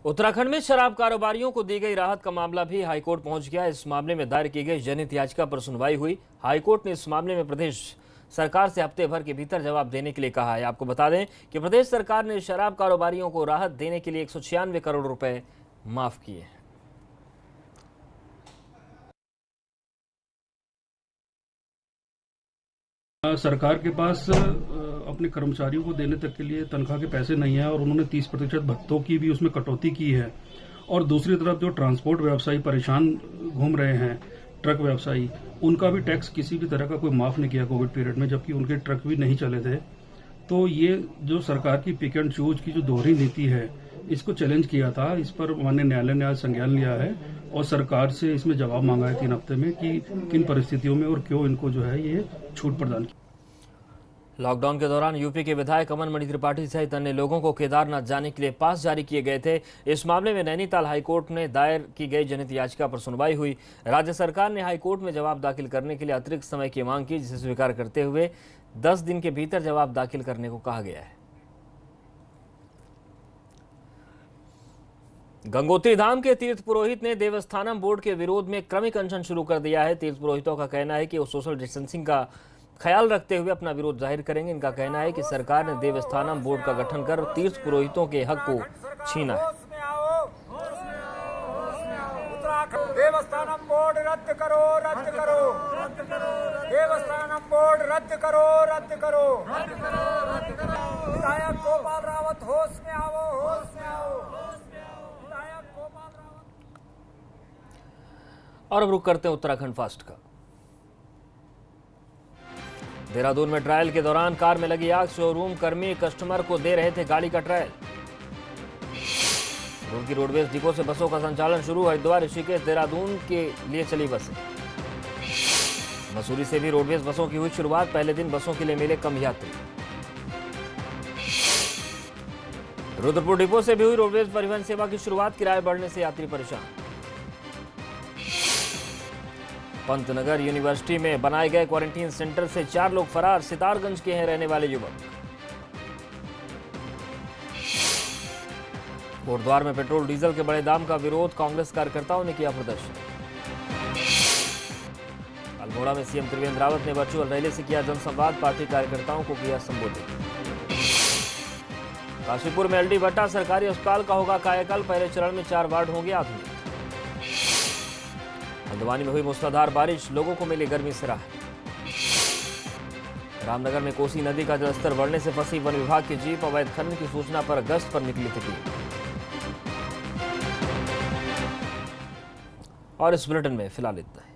उत्तराखंड में शराब कारोबारियों को दी गई राहत का मामला भी हाईकोर्ट पहुंच गया। इस मामले में दायर की गई जनहित याचिका पर सुनवाई हुई। हाईकोर्ट ने इस मामले में प्रदेश सरकार से हफ्ते भर के भीतर जवाब देने के लिए कहा है। आपको बता दें कि प्रदेश सरकार ने शराब कारोबारियों को राहत देने के लिए 196 करोड़ रुपए माफ किए हैं। सरकार के पास अपने कर्मचारियों को देने तक के लिए तनख्वाह के पैसे नहीं है और उन्होंने 30% भत्तों की भी उसमें कटौती की है। और दूसरी तरफ जो ट्रांसपोर्ट व्यवसायी परेशान घूम रहे हैं, ट्रक व्यवसायी, उनका भी टैक्स किसी भी तरह का कोई माफ नहीं किया कोविड पीरियड में, जबकि उनके ट्रक भी नहीं चले थे। तो ये जो सरकार की पिक एंड चूज की जो दोहरी नीति है, इसको चैलेंज किया था। इस पर माननीय न्यायालय ने आज संज्ञान लिया है और सरकार से इसमें जवाब मांगा है 3 हफ्ते में कि किन परिस्थितियों में और क्यों इनको जो है ये छूट प्रदान की। लॉकडाउन के दौरान यूपी के विधायक अमन मणि त्रिपाठी सहित अन्य लोगों को केदारनाथ जाने के लिए पास जारी किए गए थे। इस मामले में नैनीताल हाईकोर्ट ने दायर की गई जनहित याचिका पर सुनवाई हुई। राज्य सरकार ने हाईकोर्ट में जवाब दाखिल करने के लिए अतिरिक्त समय की मांग की, जिसे स्वीकार करते हुए 10 दिन के भीतर जवाब दाखिल करने को कहा गया है। गंगोत्री धाम के तीर्थ पुरोहित ने देवस्थानम बोर्ड के विरोध में क्रमिक अनशन शुरू कर दिया है। तीर्थ पुरोहितों का कहना है कि वो सोशल डिस्टेंसिंग का ख्याल रखते हुए अपना विरोध जाहिर करेंगे। इनका कहना है कि सरकार ने देवस्थानम बोर्ड का गठन कर तीर्थ पुरोहितों के हक को छीना है। देवस्थानम बोर्ड रद्द करो, रद्द करो, देवस्थानम बोर्ड रद्द करो, रद्द करो, विधायक गोपाल रावत होश में आओ, होश में आओ, विधायक गोपाल रावत। और अब रुक करते हैं उत्तराखंड फास्ट का। देहरादून में ट्रायल के दौरान कार में लगी आग, शोरूम कर्मी कस्टमर को दे रहे थे गाड़ी का ट्रायल। रुड़की रोडवेज डिपो से बसों का संचालन शुरू। हरिद्वार, ऋषिकेश, देहरादून के लिए चली बसें। मसूरी से भी रोडवेज बसों की हुई शुरुआत। पहले दिन बसों के लिए मिले कम यात्री। रुद्रपुर डिपो से भी हुई रोडवेज परिवहन सेवा की शुरुआत। किराए बढ़ने से यात्री परेशान। पंतनगर यूनिवर्सिटी में बनाए गए क्वारंटीन सेंटर से 4 लोग फरार। सितारगंज के हैं रहने वाले युवक। कोटद्वार में पेट्रोल डीजल के बड़े दाम का विरोध। कांग्रेस कार्यकर्ताओं ने किया प्रदर्शन। अल्मोड़ा में सीएम त्रिवेंद्र रावत ने वर्चुअल रैली से किया जनसंवाद। पार्टी कार्यकर्ताओं को किया संबोधित। काशीपुर में एलडी भट्टा सरकारी अस्पताल का होगा कायाकल्प। पहले चरण में 4 वार्ड होंगे आधुनिक। हल्द्वानी में हुई मूसलाधार बारिश, लोगों को मिली गर्मी से राहत। रामनगर में कोसी नदी का जलस्तर बढ़ने से फंसी वन विभाग की जीप। अवैध खनन की सूचना पर गश्त पर निकली थी टीम। और इस बुलेटिन में फिलहाल इतना है।